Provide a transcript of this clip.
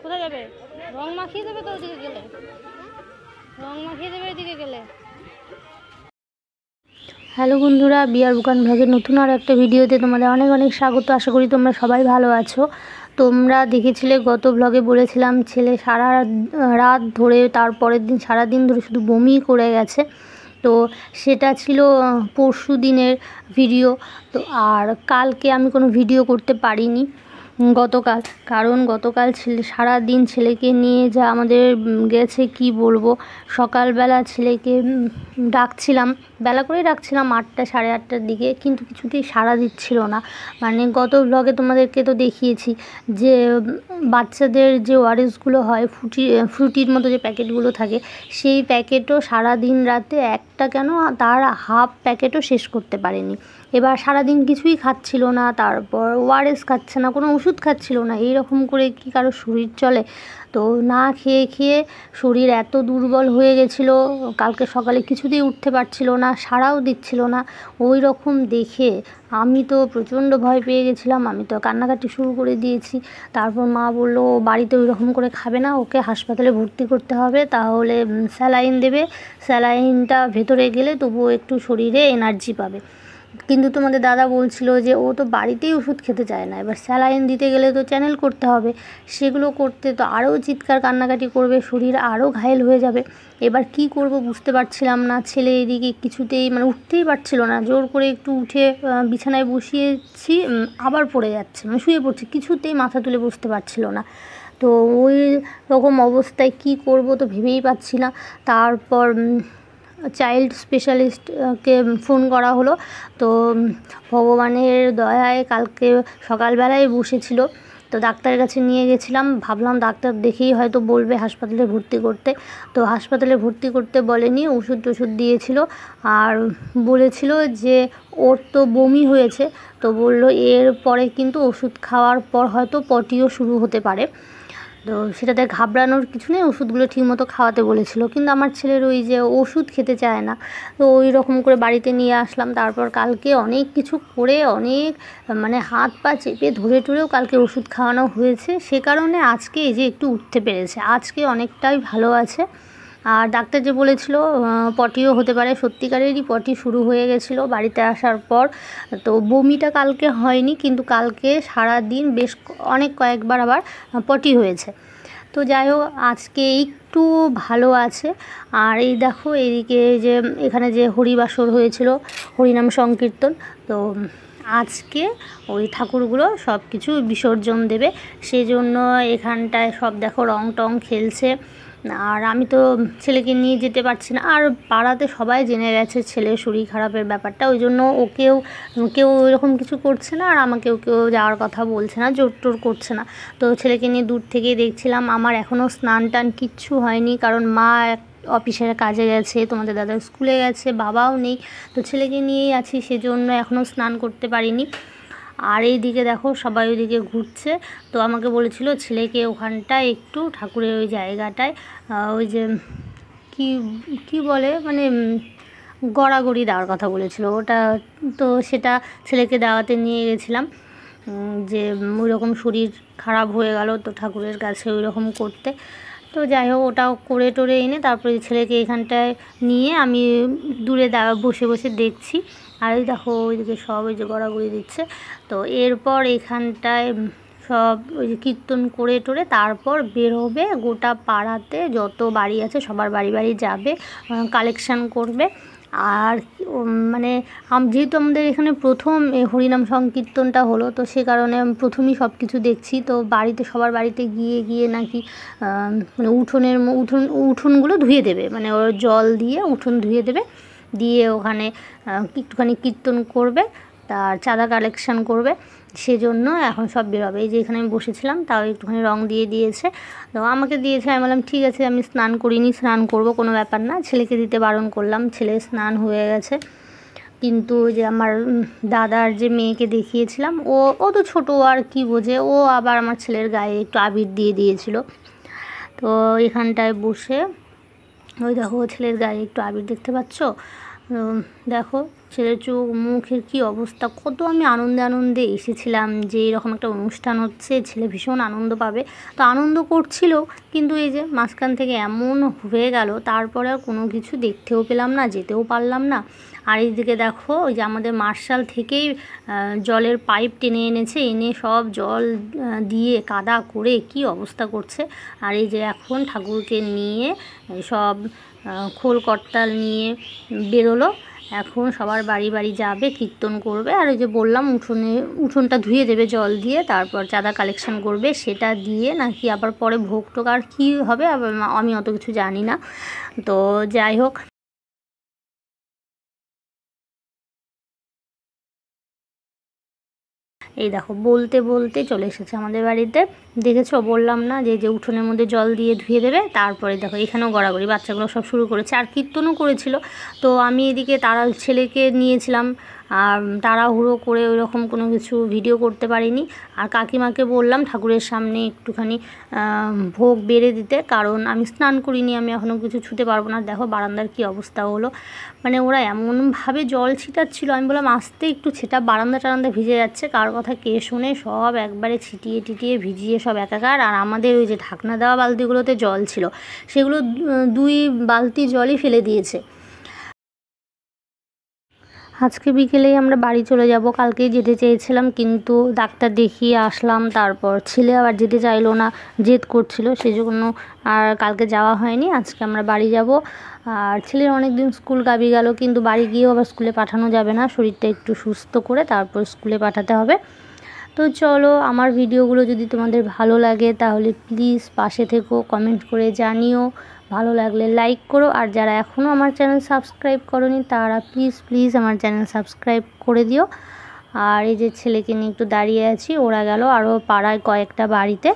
কোথায় যাবে? রং মাখিয়ে দেবে তো ওদিকে গেলে, রং মাখিয়ে দেবে এদিকে গেলে। হ্যালো বন্ধুরা, বিয়ার বুকান ব্লগের নতুন আর একটা ভিডিওতে তোমাদের অনেক অনেক স্বাগত। আশা করি তোমরা সবাই ভালো আছো। তোমরা দেখেছিলে গত ব্লগে বলেছিলাম ছেলে সারা রাত ধরে, তারপরের দিন সারাদিন ধরে শুধু বমি করে গেছে। তো সেটা ছিল পরশু দিনের ভিডিও। তো আর কালকে আমি কোনো ভিডিও করতে পারিনি গতকাল, কারণ গতকাল সারাদিন ছেলেকে নিয়ে যা আমাদের গেছে কি বলবো। সকালবেলা ছেলেকে ডাকছিলাম, বেলা করেই ডাকছিলাম 8টা সাড়ে 8টার দিকে, কিন্তু কিছুতেই সাড়া দিচ্ছিল না। মানে গত ব্লগে তোমাদেরকে তো দেখিয়েছি যে বাচ্চাদের যে ওআরএসগুলো হয়, ফ্রুটির মতো যে প্যাকেটগুলো থাকে, সেই প্যাকেটও সারাদিন রাতে একটা কেন তার হাফ প্যাকেটও শেষ করতে পারেনি। এবার সারাদিন কিছুই খাচ্ছিল না, তারপর ওআরএস খাচ্ছে না, কোনো ওষুধ খাচ্ছিল না। এই রকম করে কি কারো শরীর চলে? তো না খেয়ে খেয়ে শরীর এত দুর্বল হয়ে গেছিলো, কালকে সকালে কিছুতেই উঠতে পারছিল না, সাড়াও দিচ্ছিল না। ওই রকম দেখে আমি তো প্রচণ্ড ভয় পেয়ে গেছিলাম, আমি তো কান্নাকাটি শুরু করে দিয়েছি। তারপর মা বললো বাড়িতে ওই রকম করে খাবে না, ওকে হাসপাতালে ভর্তি করতে হবে, তাহলে স্যালাইন দেবে, স্যালাইনটা ভেতরে গেলে তবুও একটু শরীরে এনার্জি পাবে। কিন্তু তোমাদের দাদা বলছিল যে ও তো বাড়িতেই ওষুধ খেতে চায় না, এবার স্যালাইন দিতে গেলে তো চ্যানেল করতে হবে, সেগুলো করতে তো আরও চিৎকার কান্নাকাটি করবে, শরীর আরও ঘায়েল হয়ে যাবে। এবার কি করব বুঝতে পারছিলাম না। ছেলে এদিকে কিছুতেই মানে উঠতেই পারছিল না, জোর করে একটু উঠে বিছানায় বসিয়েছি, আবার পড়ে যাচ্ছে, মানে শুয়ে পড়ছে, কিছুতেই মাথা তুলে বসতে পারছিল না। তো ওই রকম অবস্থায় কি করব তো ভেবেই পাচ্ছি না। তারপর চাইল্ড স্পেশালিস্টকে ফোন করা হলো। তো ভগবানের দয়ায় কালকে সকালবেলায় বসেছিল, তো ডাক্তারের কাছে নিয়ে গেছিলাম, ভাবলাম ডাক্তার দেখেই হয়তো বলবে হাসপাতালে ভর্তি করতে। তো হাসপাতালে ভর্তি করতে বলেনি, ওষুধ টষুধ দিয়েছিল আর বলেছিল যে ওর তো বমি হয়েছে, তো বলল এর পরে কিন্তু ওষুধ খাওয়ার পর হয়তো পটিও শুরু হতে পারে। তো সেটাতে ঘাবড়ানোর কিছু নেই, ওষুধগুলো ঠিকমতো খাওয়াতে বলেছিল। কিন্তু আমার ছেলের ওই যে ওষুধ খেতে চায় না, তো ওই রকম করে বাড়িতে নিয়ে আসলাম। তারপর কালকে অনেক কিছু করে, অনেক মানে হাত পা চেপে ধরে টরেও কালকে ওষুধ খাওয়ানো হয়েছে, সে কারণে আজকে এই যে একটু উঠতে পেরেছে, আজকে অনেকটাই ভালো আছে। আর ডাক্তার যে বলেছিল পটিও হতে পারে, সত্যিকারেরই পটি শুরু হয়ে গেছিলো বাড়িতে আসার পর। তো বমিটা কালকে হয়নি, কিন্তু কালকে সারা দিন বেশ কয়েকবার আবার পটি হয়েছে। তো যাই হোক আজকে একটু ভালো আছে। আর এই দেখো এদিকে যে এখানে যে হরিবাসর হয়েছিল, হরিনাম সংকীর্তন, তো আজকে ওই ঠাকুরগুলো সব কিছু বিসর্জন দেবে, সেজন্য এখানটায় সব দেখো রং টং খেলছে। আর আমি তো ছেলেকে নিয়ে যেতে পারছি না, আর পাড়াতে সবাই জেনে গেছে ছেলের শরীর খারাপের ব্যাপারটা, ওই জন্য কেউ এরকম কিছু করছে না, আর আমাকেও কেউ যাওয়ার কথা বলছে না, জোর টোর করছে না। তো ছেলেকে নিয়ে দূর থেকেই দেখছিলাম। আমার এখনও স্নান টান কিচ্ছু হয়নি, কারণ মা অফিসের কাজে গেছে, তোমাদের দাদা স্কুলে গেছে, বাবাও নেই, তো ছেলেকে নিয়েই আছি, সেজন্য এখনও স্নান করতে পারিনি। আর এই দিকে দেখো সবাই ওইদিকে ঘুরছে। তো আমাকে বলেছিল ছেলেকে ওখানটায় একটু ঠাকুরের ওই জায়গাটায় ওই যে কি বলে মানে গড়াগড়ি দেওয়ার কথা বলেছিল ওটা, তো সেটা ছেলেকে দেওয়াতে নিয়ে গেছিলাম। যে ওই রকম শরীর খারাপ হয়ে গেল, তো ঠাকুরের কাছে ওই রকম করতে। তো যাই হোক ওটাও করে টোরে এনে তারপরে ছেলেকে এখানটায় নিয়ে আমি দূরে বসে বসে দেখছি। আর ওই দেখো ওইদিকে সব ওই যে গড়াগড়ি দিচ্ছে। তো এরপর এখানটায় সব ওই যে কীর্তন করে টোরে তারপর বের হবে, গোটা পাড়াতে যত বাড়ি আছে সবার বাড়ি বাড়ি যাবে, কালেকশান করবে। আর মানে যেহেতু আমাদের এখানে প্রথম হরিনাম সংকীর্তনটা হলো, তো সে কারণে আমি প্রথমেই সব কিছু দেখছি। তো বাড়িতে সবার বাড়িতে গিয়ে গিয়ে নাকি মানে উঠোনগুলো ধুয়ে দেবে, মানে ওর জল দিয়ে উঠোন ধুয়ে দেবে, দিয়ে ওখানে একটুখানি কীর্তন করবে, তার চাঁদা কালেকশান করবে, সেজন্য এখন সব বেরোবে। এই যে এখানে আমি বসেছিলাম, তাও একটুখানি রং দিয়ে দিয়েছে, তো আমাকে দিয়েছে। আমি বললাম ঠিক আছে, আমি স্নান করিনি, স্নান করব, কোনো ব্যাপার না, ছেলেকে দিতে বারণ করলাম, ছেলে স্নান হয়ে গেছে। কিন্তু যে আমার দাদার যে মেয়েকে দেখিয়েছিলাম, ও তো ছোটো, আর কি বোঝে, ও আবার আমার ছেলের গায়ে একটু আবির দিয়ে দিয়েছিল। তো এখানটায় বসে ওই দেখো ছেলের গায়ে একটু আবির দেখতে পাচ্ছ, দেখো ছেলের চোখ মুখের কী অবস্থা। কত আমি আনন্দে এসেছিলাম যে এরকম একটা অনুষ্ঠান হচ্ছে, ছেলে ভীষণ আনন্দ পাবে, তো আনন্দ করছিল। কিন্তু এই যে মাঝখান থেকে এমন হয়ে গেল, তারপরে আর কোনো কিছু দেখতেও পেলাম না, যেতেও পারলাম না। আর এইদিকে দেখো ওই যে আমাদের মার্শাল থেকেই জলের পাইপ টেনে এনেছে, এনে সব জল দিয়ে কাদা করে কি অবস্থা করছে। আর এই যে এখন ঠাকুরকে নিয়ে সব খোল করতাল নিয়ে বেরোলো। এখন সবার বাড়ি বাড়ি যাবে, কীর্তন করবে। আর ওই যে বললাম উঠোনটা ধুয়ে দেবে জল দিয়ে, তারপর চাঁদা কালেকশন করবে, সেটা দিয়ে নাকি আবার পরে ভোগ টোক আর কী হবে আবার আমি অত কিছু জানি না। তো যাই হোক, এই দেখো বলতে বলতে চলে এসেছে আমাদের বাড়িতে। দেখেছো, বললাম না যে উঠোনের মধ্যে জল দিয়ে ধুয়ে দেবে। তারপরে দেখো এখানেও গড়াগড়ি, বাচ্চাগুলো সব শুরু করেছে, আর কীর্তনও করেছিল। তো আমি এদিকে তারা ছেলেকে নিয়েছিলাম, আর তাড়াহুড়ো করে ওই রকম কোনো কিছু ভিডিও করতে পারিনি। আর কাকিমাকে বললাম ঠাকুরের সামনে একটুখানি ভোগ বেড়ে দিতে, কারণ আমি স্নান করিনি, আমি এখনও কিছু ছুতে পারবো না। দেখো বারান্দার কী অবস্থা হলো, মানে ওরা এমনভাবে জল ছিটাচ্ছিল, আমি বললাম আস্তে একটু ছেটা, বারান্দা টারান্দা ভিজে যাচ্ছে, কার কথা কে শুনে, সব একবারে ছিটিয়ে টিটিয়ে ভিজিয়ে সব একাকার। আর আমাদের ওই যে ঢাকনা দেওয়া বালতিগুলোতে জল ছিল, সেগুলো 2 বালতি জলই ফেলে দিয়েছে। আজকে বিকেলেই আমরা বাড়ি চলে যাব, কালকেই যেতে চেয়েছিলাম, কিন্তু ডাক্তার দেখিয়ে আসলাম, তারপর ছেলে আবার যেতে চাইলো না, জেদ করছিল, সেই জন্য আর কালকে যাওয়া হয়নি। আজকে আমরা বাড়ি যাব। আর ছেলের অনেক দিন স্কুল গাবি গেল, কিন্তু বাড়ি গিয়েও আবার স্কুলে পাঠানো যাবে না, শরীরটা একটু সুস্থ করে তারপর স্কুলে পাঠাতে হবে। তো চলো, আমার ভিডিওগুলো যদি তোমাদের ভালো লাগে তাহলে প্লিজ পাশে থেকো, কমেন্ট করে জানিও, ভালো লাগলে লাইক করো। আর যারা এখনও আমার চ্যানেল সাবস্ক্রাইব করোনি তারা প্লিজ আমার চ্যানেল সাবস্ক্রাইব করে দিও। আর এই যে ছেলেকে নিয়ে একটু দাঁড়িয়ে আছি, ওরা গেল আরও পাড়ায় কয়েকটা বাড়িতে।